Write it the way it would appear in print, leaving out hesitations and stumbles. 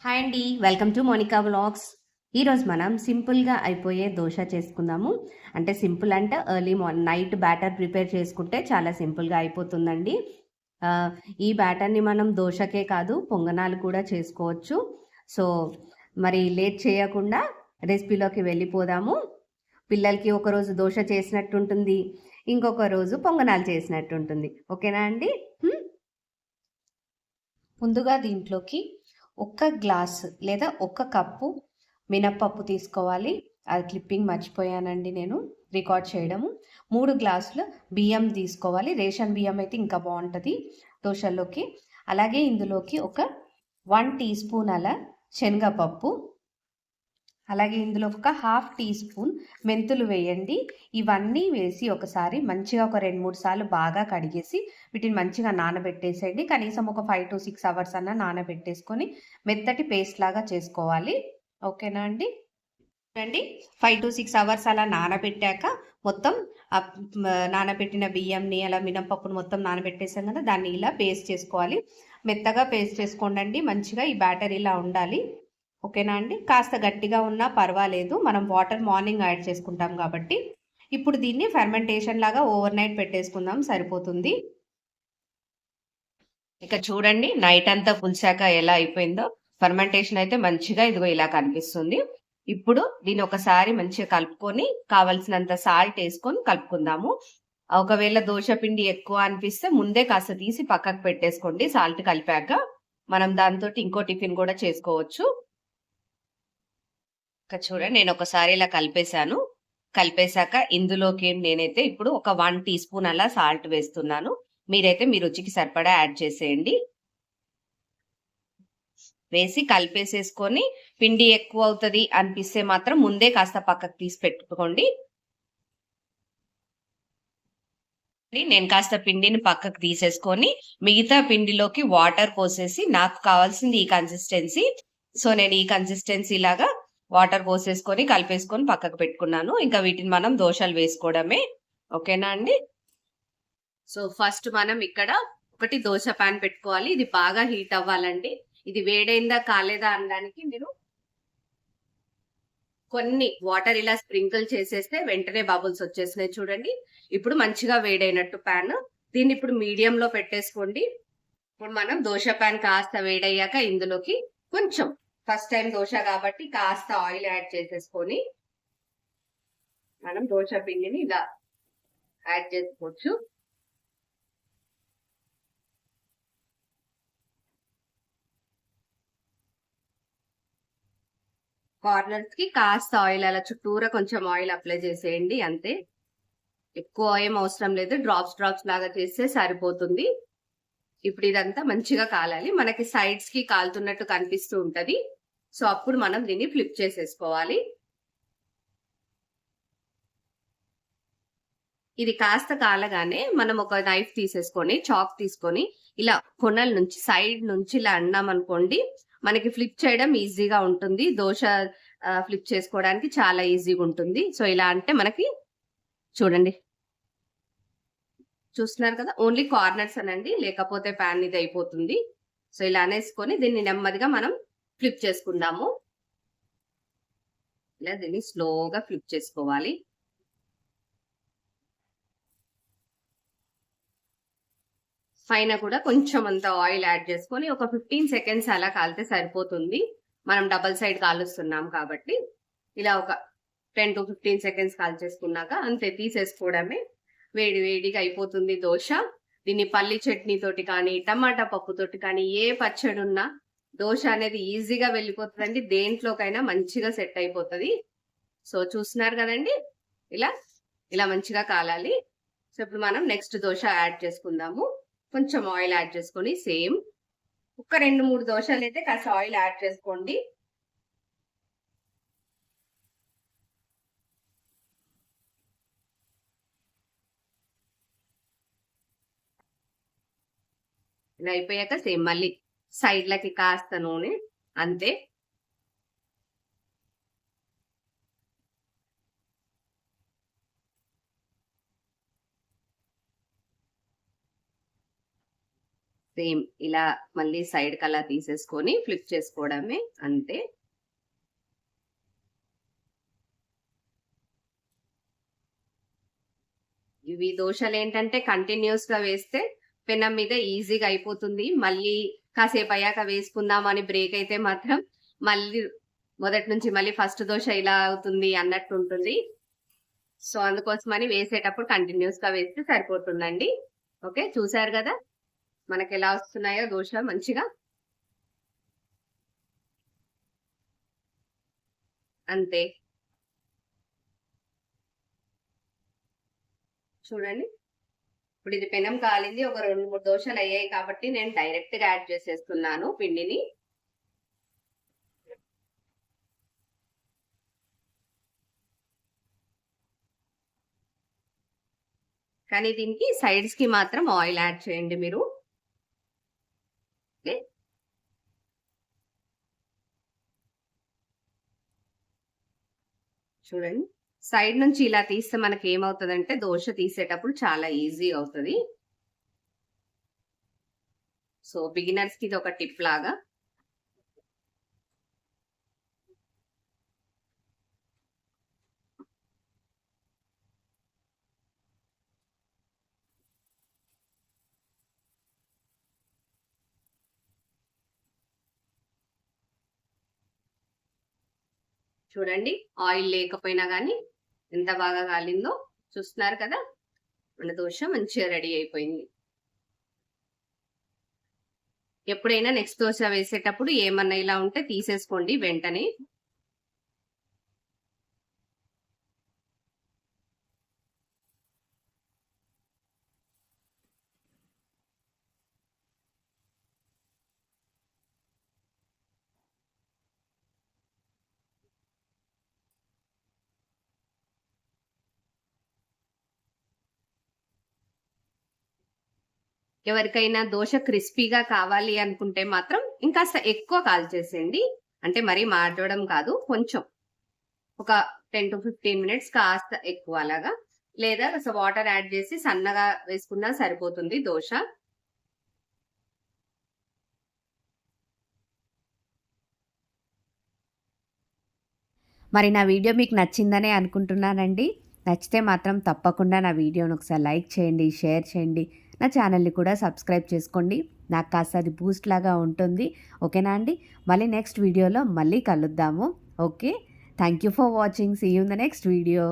Hi అండి, welcome to Monika vlogs. ఈరోజు మనం సింపుల్గా అయిపోయే దోశ చేసుకుందాము. అంటే సింపుల్ అంటే early morning night batter prepare చేసుకుంటే చాలా సింపుల్గా అయిపోతుందండి. ఆ, ఈ బ్యాటర్ని మనం దోశకే కాదు పొంగనాలు కూడా చేసుకోవచ్చు. సో మరి లేట్ చేయకుండా రెసిపీలోకి వెళ్ళిపోదాము. పిల్లలకి ఒకరోజు దోశ చేసినట్టుంటుంది, ఇంకొక రోజు పొంగనాలు చేసినట్టుంటుంది. ఓకేనా అండి? ముందుగా దీంట్లోకి ఒక గ్లాస్ లేదా ఒక కప్పు మినప్పప్పు తీసుకోవాలి. అది క్లిప్పింగ్ మర్చిపోయానండి నేను రికార్డ్ చేయడము. 3 గ్లాసులు బియ్యం తీసుకోవాలి. రేషన్ బియ్యం అయితే ఇంకా బాగుంటుంది దోశల్లోకి. అలాగే ఇందులోకి ఒక 1 టీ స్పూన్ అలా శనగపప్పు, అలాగే ఇందులో ఒక హాఫ్ టీ స్పూన్ మెంతులు వేయండి. ఇవన్నీ వేసి ఒకసారి మంచిగా ఒక 2-3 సార్లు బాగా కడిగేసి వీటిని మంచిగా నానబెట్టేసేయండి. కనీసం ఒక 5 to 6 అవర్స్ అన్న నానబెట్టేసుకొని మెత్తటి పేస్ట్ లాగా చేసుకోవాలి. ఓకేనా అండి? 5 to 6 అవర్స్ అలా నానబెట్టాక మొత్తం నానబెట్టిన బియ్యంని అలా మినపప్పును మొత్తం నానబెట్టేసాం కదా, దాన్ని ఇలా పేస్ట్ చేసుకోవాలి. మెత్తగా పేస్ట్ చేసుకోండి. మంచిగా ఈ బ్యాటర్ ఇలా ఉండాలి. ఓకేనా అండి? కాస్త గట్టిగా ఉన్నా పర్వాలేదు, మనం వాటర్ మార్నింగ్ యాడ్ చేసుకుంటాం కాబట్టి. ఇప్పుడు దీన్ని ఫెర్మెంటేషన్ లాగా ఓవర్ నైట్ పెట్టేసుకుందాం, సరిపోతుంది. ఇక చూడండి, నైట్ అంతా పులిసాక ఎలా అయిపోయిందో. ఫెర్మెంటేషన్ అయితే మంచిగా ఇదిగో ఇలా కనిపిస్తుంది. ఇప్పుడు దీన్ని ఒకసారి మంచిగా కలుపుకొని కావలసినంత సాల్ట్ వేసుకొని కలుపుకుందాము. ఒకవేళ దోశ పిండి ఎక్కువ అనిపిస్తే ముందే కాస్త తీసి పక్కకు పెట్టేసుకోండి. సాల్ట్ కలిపాక మనం దాంతో ఇంకో టిఫిన్ కూడా చేసుకోవచ్చు. చూడండి, నేను ఒకసారి ఇలా కలిపేశాక ఇందులోకి నేనైతే ఇప్పుడు ఒక 1 టీ స్పూన్ అలా సాల్ట్ వేస్తున్నాను. మీరైతే మీ రుచికి సరిపడా యాడ్ చేసేయండి. వేసి కలిపేసేసుకొని పిండి ఎక్కువ అవుతుంది అనిపిస్తే మాత్రం ముందే కాస్త పక్కకు తీసి పెట్టుకోండి. నేను కాస్త పిండిని పక్కకు తీసేసుకొని మిగతా పిండిలోకి వాటర్ పోసేసి, నాకు కావాల్సింది ఈ కన్సిస్టెన్సీ, సో నేను ఈ కన్సిస్టెన్సీ లాగా వాటర్ పోసేసుకొని కలిపేసుకొని పక్కకు పెట్టుకున్నాను. ఇంకా వీటిని మనం దోశలు వేసుకోవడమే. ఓకేనా అండి? సో ఫస్ట్ మనం ఇక్కడ ఒకటి దోశ పాన్ పెట్టుకోవాలి. ఇది బాగా హీట్ అవ్వాలండి. ఇది వేడైందా కాలేదా అనడానికి మీరు కొన్ని వాటర్ ఇలా స్ప్రింకిల్ చేసేస్తే వెంటనే బబుల్స్ వచ్చేసినాయి చూడండి. ఇప్పుడు మంచిగా వేడైనట్టు ప్యాన్. దీన్ని ఇప్పుడు మీడియంలో పెట్టేసుకోండి. ఇప్పుడు మనం దోశ ప్యాన్ కాస్త వేడయ్యాక ఇందులోకి కొంచెం, ఫస్ట్ టైం దోశ కాబట్టి కాస్త ఆయిల్ యాడ్ చేసేసుకొని మనం దోశ పిండిని ఇలా యాడ్ చేసుకోవచ్చు. కార్నర్స్ కి కాస్త ఆయిల్ అలా చుట్టూరా కొంచెం ఆయిల్ అప్లై చేసేయండి, అంతే. ఎక్కువ ఏం అవసరం లేదు, డ్రాప్స్ లాగా చేస్తే సరిపోతుంది. ఇప్పుడు ఇదంతా మంచిగా కాలాలి. మనకి సైడ్స్ కి కాలుతున్నట్టు కనిపిస్తూ ఉంటది. సో అప్పుడు మనం దీన్ని ఫ్లిప్ చేసేసుకోవాలి. ఇది కాస్త కాలగానే మనం ఒక నైఫ్ తీసేసుకొని, చాక్ తీసుకొని ఇలా కొనల నుంచి సైడ్ నుంచి ఇలా అన్నాం అనుకోండి, మనకి ఫ్లిప్ చేయడం ఈజీగా ఉంటుంది. దోశ ఫ్లిప్ చేసుకోవడానికి చాలా ఈజీగా ఉంటుంది. సో ఇలా అంటే మనకి చూడండి, చూస్తున్నారు కదా, ఓన్లీ కార్నర్స్ అనండి, లేకపోతే ప్యాన్ ఇది అయిపోతుంది. సో ఇలా అనేసుకొని దీన్ని నెమ్మదిగా మనం ఫ్లిప్ చేసుకుందాము. ఇలా దీన్ని స్లోగా ఫ్లిప్ చేసుకోవాలి. పైన కూడా కొంచెం అంత ఆయిల్ యాడ్ చేసుకొని ఒక 15 సెకండ్స్ అలా కాలితే సరిపోతుంది. మనం డబల్ సైడ్ కాలుస్తున్నాం కాబట్టి ఇలా ఒక 10 to 15 సెకండ్స్ కాల్చేసుకున్నాక అంతే, తీసేసుకోవడమే. వేడి వేడిగా అయిపోతుంది దోశ. దీన్ని పల్లి చట్నీ తోటి కానీ, టమాటా పప్పు తోటి కానీ, ఏ పచ్చడి ఉన్నా దోశ అనేది ఈజీగా వెళ్ళిపోతుందండి. దేంట్లోకైనా మంచిగా సెట్ అయిపోతుంది. సో చూస్తున్నారు కదండి, ఇలా ఇలా మంచిగా కాలాలి. సో ఇప్పుడు మనం నెక్స్ట్ దోశ యాడ్ చేసుకుందాము. కొంచెం ఆయిల్ యాడ్ చేసుకొని సేమ్ ఒక 2-3 దోశలు అయితే కాస్త ఆయిల్ యాడ్ చేసుకోండి. ఇలా అయిపోయాక సేమ్ మళ్ళీ సైడ్లకి కాస్త నూనె, అంతే. సేమ్ ఇలా మళ్ళీ సైడ్కి అలా తీసేసుకొని ఫ్లిప్ చేసుకోవడమే, అంతే. ఇవి దోశలు ఏంటంటే కంటిన్యూస్ గా వేస్తే పెనం మీద ఈజీగా అయిపోతుంది. మళ్ళీ కాసేపు అయ్యాక వేసుకుందామని బ్రేక్ అయితే మాత్రం మళ్ళీ మొదటి నుంచి మళ్ళీ ఫస్ట్ దోశ ఇలా అవుతుంది అన్నట్టు ఉంటుంది. సో అందుకోసమని వేసేటప్పుడు కంటిన్యూస్ గా వేస్తే సరిపోతుందండి. ఓకే, చూసారు కదా మనకి ఎలా వస్తున్నాయో దోశ మంచిగా. అంతే, చూడండి. ఇప్పుడు ఇది పెనం కాలింది, ఒక 2-3 దోశలు అయ్యాయి కాబట్టి నేను డైరెక్ట్ గా యాడ్ చేసేస్తున్నాను పిండిని. కానీ దీనికి సైడ్స్ కి మాత్రం ఆయిల్ యాడ్ చేయండి మీరు. ఓకే, చూడండి. సైడ్ నుంచి ఇలా తీస్తే మనకి ఏమవుతుందంటే దోశ తీసేటప్పుడు చాలా ఈజీ అవుతుంది. సో బిగినర్స్ కి ఇది ఒక టిప్ లాగా. చూడండి, ఆయిల్ లేకపోయినా కానీ ఎంత బాగా కాలిందో చూస్తున్నారు కదా. మన దోశ మంచిగా రెడీ అయిపోయింది. ఎప్పుడైనా నెక్స్ట్ దోశ వేసేటప్పుడు ఏమన్నా ఇలా ఉంటే తీసేసుకోండి వెంటనే. ఎవరికైనా దోశ క్రిస్పీగా కావాలి అనుకుంటే మాత్రం ఇంకాస్త ఎక్కువ కాల్చేసేయండి. అంటే మరీ మాడడం కాదు, కొంచెం ఒక 10 to 15 మినిట్స్ కాస్త ఎక్కువ అలాగా. లేదా వాటర్ యాడ్ చేసి సన్నగా వేసుకున్నా సరిపోతుంది దోశ. మరి నా వీడియో మీకు నచ్చిందనే అనుకుంటున్నానండి. నచ్చితే మాత్రం తప్పకుండా నా వీడియోని ఒకసారి లైక్ చేయండి, షేర్ చేయండి. నా ఛానల్ని కూడా సబ్స్క్రైబ్ చేసుకోండి. నాకు కాస్త అది బూస్ట్ లాగా ఉంటుంది. ఓకేనా అండి? మళ్ళీ నెక్స్ట్ వీడియోలో మళ్ళీ కలుద్దాము. Okay, thank you for watching. See you in the next video.